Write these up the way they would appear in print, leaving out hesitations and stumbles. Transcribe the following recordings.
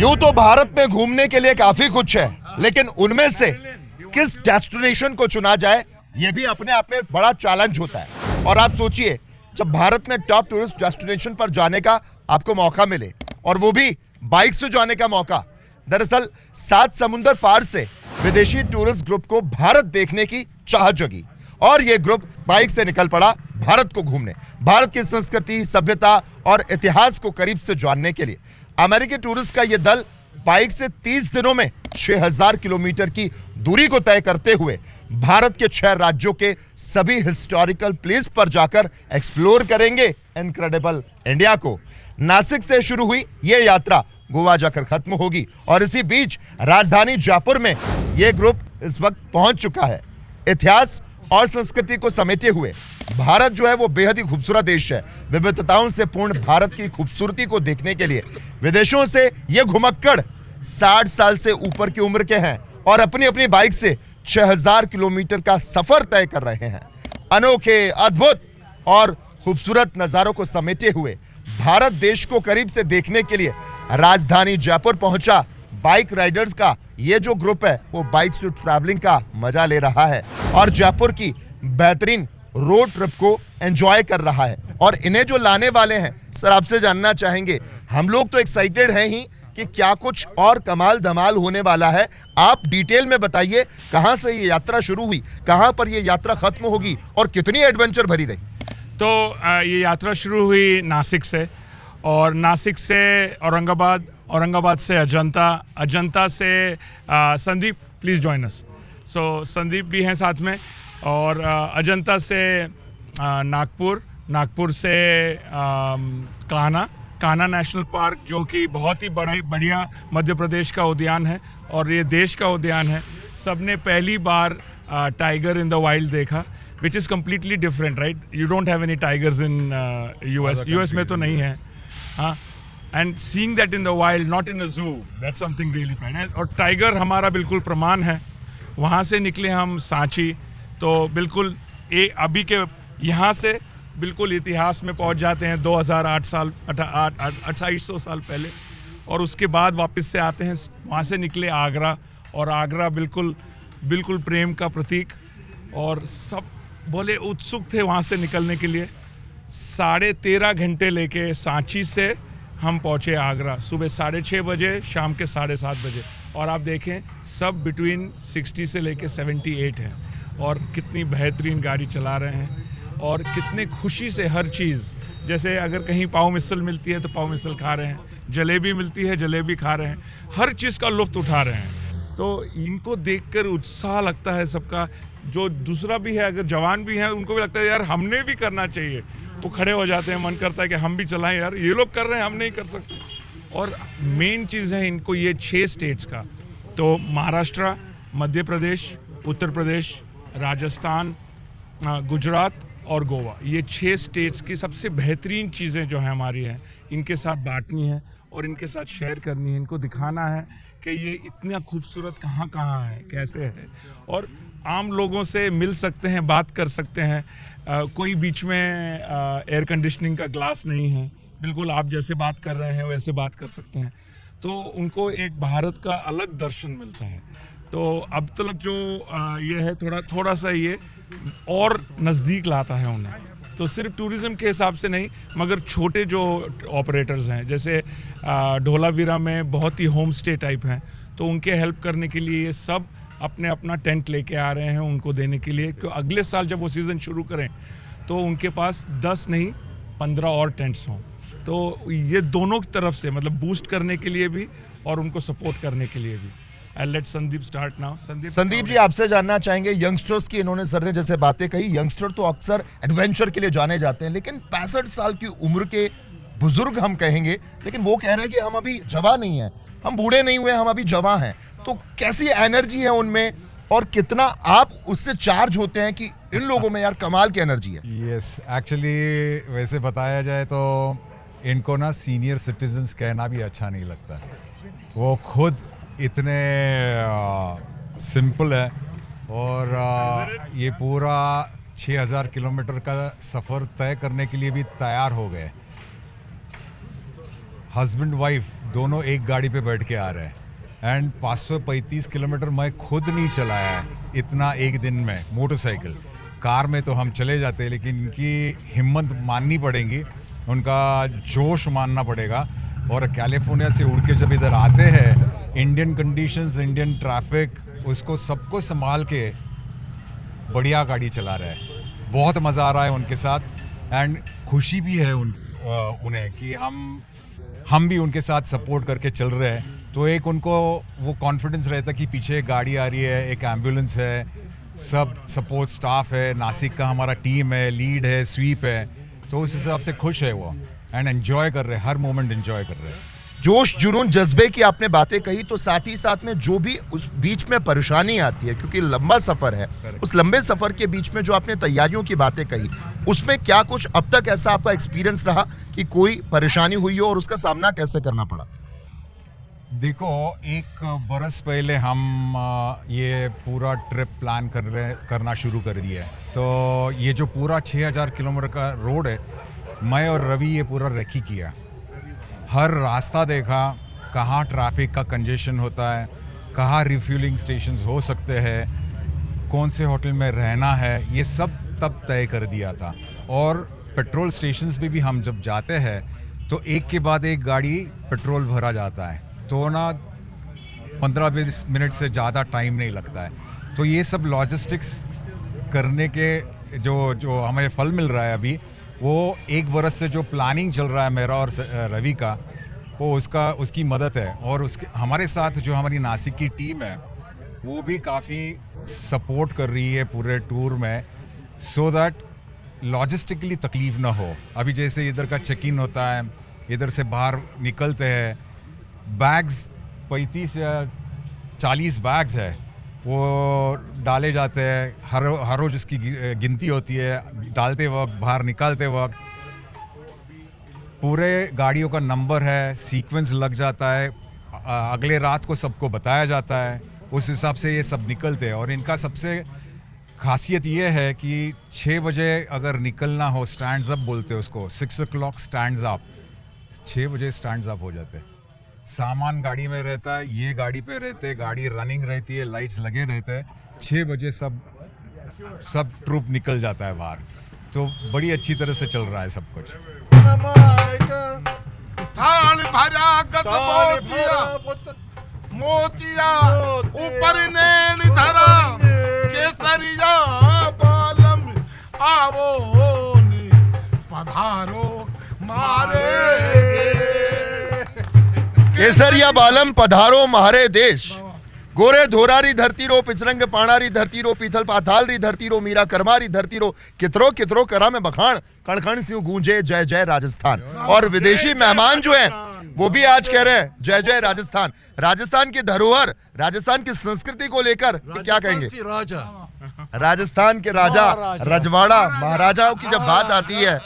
यूं तो भारत में घूमने के लिए काफी कुछ है, लेकिन उनमें से किस डेस्टिनेशन को चुना जाए यह भी अपने आप में बड़ा चैलेंज होता है। और आप सोचिए, जब भारत में टॉप टूरिस्ट डेस्टिनेशन पर जाने का आपको मौका मिले और वो भी बाइक से जाने का मौका। दरअसल 7 समुंदर पार से विदेशी टूरिस्ट ग्रुप को भारत देखने की चाह जगी और ये ग्रुप बाइक से निकल पड़ा भारत को घूमने, भारत की संस्कृति, सभ्यता और इतिहास को करीब से जानने के लिए। अमेरिकी टूरिस्ट का यह दल बाइक से 30 दिनों में 6000 किलोमीटर की दूरी को तय करते हुए भारत के 6 राज्यों के सभी हिस्टोरिकल प्लेस पर जाकर एक्सप्लोर करेंगे इनक्रेडिबल इंडिया को। नासिक से शुरू हुई यह यात्रा गोवा जाकर खत्म होगी और इसी बीच राजधानी जयपुर में यह ग्रुप इस वक्त पहुंच चुका है। इतिहास और संस्कृति को समेटे हुए भारत जो है वो बेहद ही खूबसूरत देश है। विविधताओं से पूर्ण भारत की खूबसूरती को देखने के लिए विदेशों से ये घुमक्कड़ 60 साल से ऊपर की उम्र के हैं और अपनी अपनी बाइक से 6000 किलोमीटर का सफर तय कर रहे हैं। अनोखे, अद्भुत और खूबसूरत नजारों को समेटे हुए भारत देश को करीब से देखने के लिए राजधानी जयपुर पहुंचा बाइक राइडर्स का ये जो ग्रुप है वो बाइक से ट्रैवलिंग का मजा ले रहा है और जयपुर की बेहतरीन रोड ट्रिप को एंजॉय कर रहा है। और इन्हें जो लाने वाले हैं सर, आपसे जानना चाहेंगे, हम लोग तो एक्साइटेड हैं ही कि क्या कुछ और कमाल धमाल होने वाला है। आप डिटेल में बताइए, कहां से ये यात्रा शुरू हुई, कहां पर ये यात्रा खत्म होगी और कितनी एडवेंचर भरी रही। तो ये यात्रा शुरू हुई नासिक से और नासिक से औरंगाबाद, औरंगाबाद से अजंता, अजंता से संदीप प्लीज़ जॉइन अस। सो संदीप भी हैं साथ में और अजंता से नागपुर, नागपुर से कान्हा नेशनल पार्क जो कि बहुत ही बढ़िया मध्य प्रदेश का उद्यान है और ये देश का उद्यान है। सबने पहली बार टाइगर इन द वाइल्ड देखा, which is completely different, right? You don't have any tigers in US में तो नहीं है, हाँ। And seeing that in the wild, not in a zoo, that's something really fun. और टाइगर हमारा बिल्कुल प्रमाण है। वहाँ से निकले हम सांची, तो बिल्कुल अभी के यहाँ से बिल्कुल इतिहास में पहुँच जाते हैं 2008 साल 2800 साल पहले और उसके बाद वापस से आते हैं। वहाँ से निकले आगरा और आगरा बिल्कुल प्रेम का प्रतीक और सब बोले उत्सुक थे वहाँ से निकलने के लिए। 13.5 घंटे लेके सांची से हम पहुँचे आगरा सुबह 6:30 बजे, शाम के 7:30 बजे। और आप देखें सब बिटवीन 60 से लेके 78 हैं और कितनी बेहतरीन गाड़ी चला रहे हैं और कितने खुशी से हर चीज़, जैसे अगर कहीं पाव मिसल मिलती है तो पाव मिसल खा रहे हैं, जलेबी मिलती है जलेबी खा रहे हैं, हर चीज़ का लुत्फ़ उठा रहे हैं। तो इनको देखकर उत्साह लगता है सबका। जो दूसरा भी है, अगर जवान भी हैं उनको भी लगता है यार हमने भी करना चाहिए, वो खड़े हो जाते हैं, मन करता है कि हम भी चलाएं यार, ये लोग कर रहे हैं हम नहीं कर सकते। और मेन चीज़ है इनको ये 6 स्टेट्स का, तो महाराष्ट्र, मध्य प्रदेश, उत्तर प्रदेश, राजस्थान, गुजरात और गोवा, ये 6 स्टेट्स की सबसे बेहतरीन चीज़ें जो हैं हमारी हैं, इनके साथ बांटनी है और इनके साथ शेयर करनी है। इनको दिखाना है कि ये इतना खूबसूरत कहाँ कहाँ है, कैसे है और आम लोगों से मिल सकते हैं, बात कर सकते हैं। कोई बीच में एयर कंडीशनिंग का ग्लास नहीं है, बिल्कुल आप जैसे बात कर रहे हैं वैसे बात कर सकते हैं। तो उनको एक भारत का अलग दर्शन मिलता है। तो अब तक जो ये है थोड़ा सा ये और नज़दीक लाता है उन्हें। तो सिर्फ टूरिज़्म के हिसाब से नहीं, मगर छोटे जो ऑपरेटर्स हैं जैसे ढोलावीरा में बहुत ही होम स्टे टाइप हैं, तो उनके हेल्प करने के लिए ये सब अपना टेंट लेके आ रहे हैं उनको देने के लिए, कि अगले साल जब वो सीज़न शुरू करें तो उनके पास 10 नहीं 15 और टेंट्स हों। तो ये दोनों की तरफ से मतलब बूस्ट करने के लिए भी और उनको सपोर्ट करने के लिए भी। I'll let Sandeep start now. Sandeep ji, आपसे जानना चाहेंगे, यंगस्टर्स की इन्होंने सर ने जैसे बातें कही, यंगस्टर तो अक्सर एडवेंचर के लिए जाने जाते हैं, लेकिन 65 साल की उम्र के बुजुर्ग हम कहेंगे, लेकिन वो कह रहे हैं कि हम अभी जवान नहीं हैं, हम बूढ़े नहीं हुए, हम अभी जवान हैं। तो कैसी एनर्जी है उनमें और कितना आप उससे चार्ज होते हैं कि इन लोगों में यार कमाल की एनर्जी है। यस, एक्चुअली वैसे बताया जाए तो इनको ना सीनियर सिटीजन्स कहना भी अच्छा नहीं लगता। वो खुद इतने सिंपल है और ये पूरा 6000 किलोमीटर का सफ़र तय करने के लिए भी तैयार हो गए। हस्बैंड वाइफ दोनों एक गाड़ी पे बैठ के आ रहे हैं एंड 535 किलोमीटर मैं खुद नहीं चलाया है इतना एक दिन में मोटरसाइकिल। कार में तो हम चले जाते हैं, लेकिन इनकी हिम्मत माननी पड़ेगी, उनका जोश मानना पड़ेगा। और कैलिफोर्निया से उड़ के जब इधर आते हैं, इंडियन कंडीशंस, इंडियन ट्रैफिक, उसको सबको संभाल के बढ़िया गाड़ी चला रहे हैं। बहुत मज़ा आ रहा है उनके साथ एंड खुशी भी है उन्हें कि हम भी उनके साथ सपोर्ट करके चल रहे हैं। तो एक उनको वो कॉन्फिडेंस रहता है कि पीछे एक गाड़ी आ रही है, एक एम्बुलेंस है, सब सपोर्ट स्टाफ है, नासिक का हमारा टीम है, लीड है, स्वीप है। तो उस हिसाब से खुश है वो एंड एंजॉय कर रहे हैं, हर मोमेंट एंजॉय कर रहे हैं। जोश, जुनून, जज्बे की आपने बातें कही, तो साथ ही साथ में जो भी उस बीच में परेशानी आती है, क्योंकि लंबा सफर है, उस लंबे सफर के बीच में जो आपने तैयारियों की बातें कही, उसमें क्या कुछ अब तक ऐसा आपका एक्सपीरियंस रहा कि कोई परेशानी हुई हो और उसका सामना कैसे करना पड़ा? देखो, एक बरस पहले हम ये पूरा ट्रिप प्लान करना शुरू कर दिया है। तो ये जो पूरा 6000 किलोमीटर का रोड है, मैं और रवि ये पूरा रेकी किया, हर रास्ता देखा, कहाँ ट्रैफिक का कंजेशन होता है, कहाँ रिफ्यूलिंग स्टेशंस हो सकते हैं, कौन से होटल में रहना है, ये सब तब तय कर दिया था। और पेट्रोल स्टेशंस पे भी हम जब जाते हैं तो एक के बाद एक गाड़ी पेट्रोल भरा जाता है, तो ना 15-20 मिनट से ज़्यादा टाइम नहीं लगता है। तो ये सब लॉजिस्टिक्स करने के जो हमें फल मिल रहा है अभी, वो एक बरस से जो प्लानिंग चल रहा है मेरा और रवि का, वो उसकी मदद है। और उसके हमारे साथ जो हमारी नासिक की टीम है, वो भी काफ़ी सपोर्ट कर रही है पूरे टूर में, सो दैट लॉजिस्टिकली तकलीफ ना हो। अभी जैसे इधर का चेक इन होता है, इधर से बाहर निकलते हैं, बैग्स 35 या 40 बैग्स है, वो डाले जाते हैं, हर रोज़ उसकी गिनती होती है, डालते वक्त, बाहर निकालते वक्त। पूरे गाड़ियों का नंबर है, सीक्वेंस लग जाता है, अगले रात को सबको बताया जाता है, उस हिसाब से ये सब निकलते हैं। और इनका सबसे खासियत ये है कि 6 बजे अगर निकलना हो, स्टैंड्स अप बोलते हैं उसको, 6 o'clock स्टैंड्स अप, 6 बजे स्टैंड्स अप हो जाते हैं। सामान गाड़ी में रहता है, ये गाड़ी पे रहते हैं, गाड़ी रनिंग रहती है, लाइट्स लगे रहते हैं, 6 बजे सब ट्रूप निकल जाता है बाहर। तो बड़ी अच्छी तरह से चल रहा है सब कुछ। मोतिया ऊपर नैन धरा, केसरिया बालम आवो नी पधारो मारे, केसरिया बालम पधारो महारे देश, गोरे धोरारी धरती रो, पिचरंग पाणारी धरती रो, पीथल पाथाल री धरती रो, मीरा करमारी धरती रो, कितरो कितरो करा में बखान, कण सिंह गूंजे जय जय राजस्थान। और विदेशी मेहमान जो हैं वो भी आज कह रहे हैं जय जय राजस्थान। राजस्थान की धरोहर, राजस्थान की संस्कृति को लेकर क्या कहेंगे? राजस्थान के राजा, रजवाड़ा, महाराजाओं की जब बात आती है,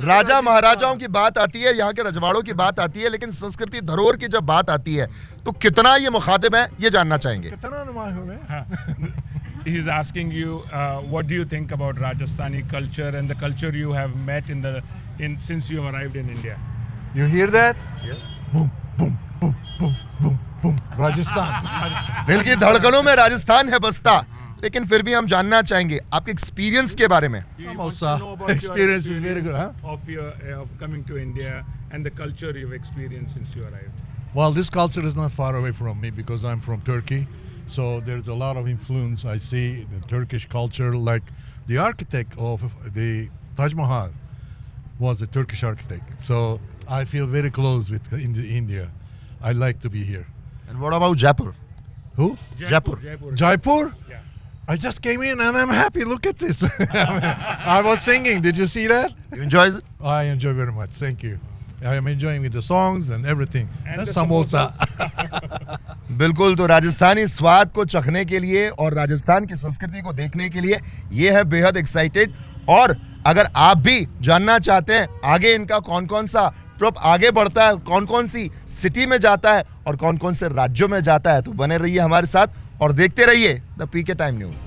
राजा महाराजाओं की बात आती है, यहाँ के रजवाड़ों की बात आती है, लेकिन संस्कृति धरोहर की जब बात आती है तो कितना ये मुखातिब है, ये जानना चाहेंगे। He is asking you, what do you think about Rajasthani culture and the culture you have met since you have arrived in India? You hear that? Yeah. Boom, boom, boom, boom, boom, boom. Rajasthan. दिल की धड़कनों में राजस्थान है बसता, लेकिन फिर भी हम जानना चाहेंगे आपके एक्सपीरियंस के बारे में। Experience is very good, huh? Of coming to India and the culture you've experienced since you arrived. Well, this culture is not far away from me because I'm from Turkey. So there's a lot of influence I see in the Turkish culture. Like the architect of the Taj Mahal was a Turkish architect. So I feel very close with India. I like to be here. And what about Jaipur? Who? Jaipur. Jaipur? Yeah. I just came in and I'm happy. Look at this. I was singing. Did you see that? You enjoy it? I enjoy very much. Thank you. I am enjoying with the songs and everything. And samosa. बिल्कुल, तो राजस्थानी स्वाद को चखने के लिए और राजस्थान की संस्कृति को देखने के लिए ये है बेहद एक्साइटेड। और अगर आप भी जानना चाहते हैं आगे इनका कौन कौन सा ट्रिप आगे बढ़ता है, कौन कौन सी सिटी में जाता है और कौन कौन से राज्यों में जाता है, तो बने रहिए हमारे साथ और देखते रहिए द पीके टाइम न्यूज़।